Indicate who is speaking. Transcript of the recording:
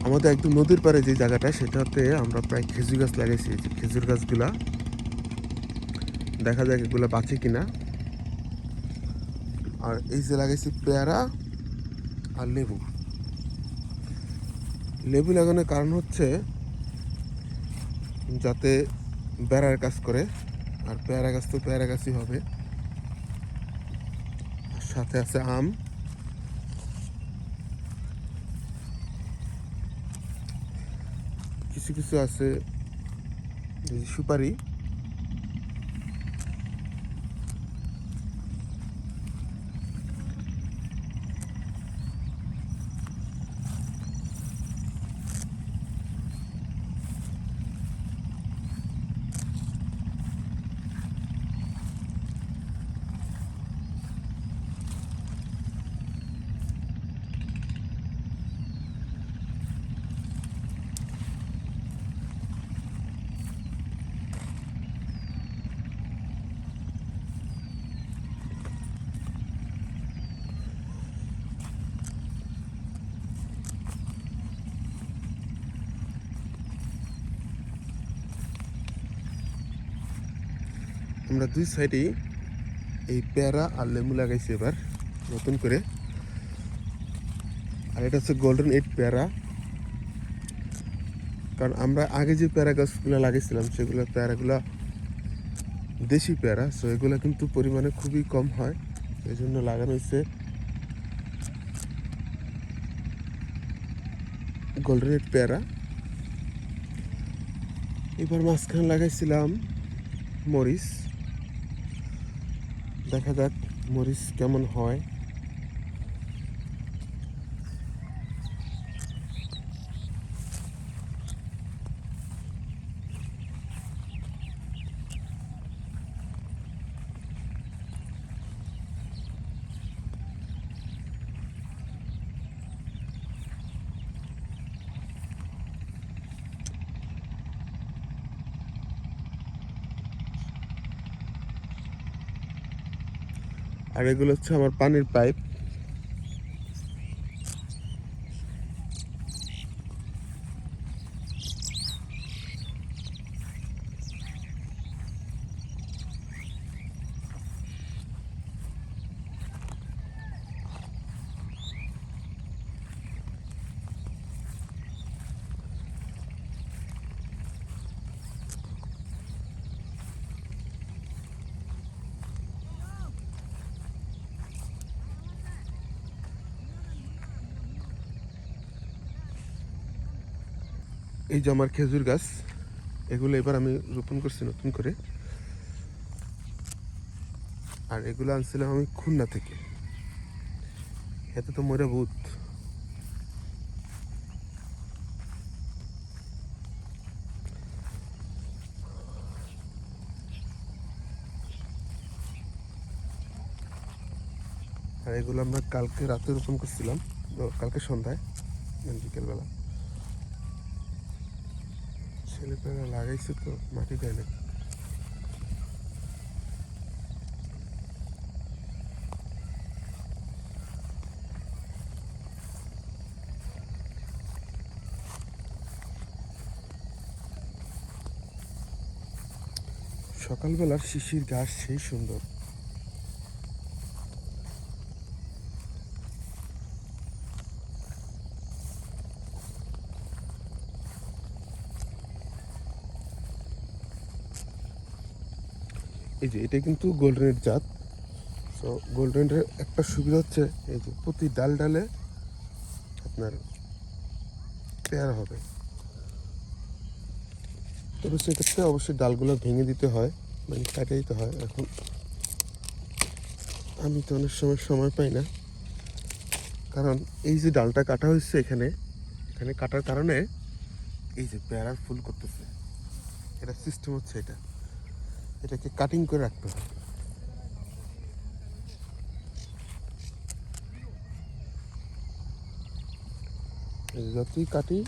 Speaker 1: আমাদের একদম নদীর পাড়ে যে জায়গাটা, সেটাতে আমরা প্রায় খেজুর গাছ লাগাইছি। এই যে খেজুর গাছগুলা, দেখা যাক এগুলো বাঁচে কিনা। আর এই যে লাগাইছি পেয়ারা আর লেবু। লেবু লাগানোর কারণ হচ্ছে যাতে বেড়ার কাজ করে, আর পেয়ারা গাছ তো পেয়ারা গাছই হবে। আর সাথে আছে আম, কিছু কিছু আছে সুপারি। আমরা দুই সাইডেই এই পেয়ারা আর লেবু লাগাইছি এবার নতুন করে। আর এটা হচ্ছে গোল্ডেন 8 পেয়ারা। কারণ আমরা আগে যে পেয়ারা গাছগুলো লাগিয়েছিলাম, সেগুলো পেয়ারাগুলো দেশি পেয়ারা, সো এগুলো কিন্তু পরিমাণে খুবই কম হয়, এই জন্য লাগানো হয়েছে গোল্ডেন 8 পেয়ারা। এবার মাঝখানে লাগাইছিলাম মরিচ। দেখা যাক মরিচ কেমন হয়। আর এগুলো হচ্ছে আমার পানির পাইপ। এই যে আমার খেজুর গাছ, এগুলো এবার আমি রোপণ করছি নতুন করে। আর এগুলো আনছিলাম আমি খুলনা থেকে। এতে তো মরে ভূত। আর এগুলো আমরা কালকে রাতে রোপণ করছিলাম, কালকে সন্ধ্যায়, বিকেলবেলা। ছেলেপেলা লাগাইছে তো মাটি দেয় না। সকালবেলার শিশির ঘাস সেই সুন্দর। এই যে এটা কিন্তু গোল্ডেনের জাত। সো গোল্ডেনের একটা সুবিধা হচ্ছে, এই যে প্রতি ডাল ডালে আপনার পেয়ারা হবে। তবে সেক্ষেত্রে অবশ্যই ডালগুলো ভেঙে দিতে হয়, মানে কাটে দিতে হয়। এখন আমি তো অনেক সময় পাই না, কারণ এই যে ডালটা কাটা হয়েছে এখানে এখানে কাটার কারণে এই যে পেয়ারার ফুল করতেছে। এটা সিস্টেম হচ্ছে, এটাকে কাটিং করে রাখতে হয়। যতই কাটি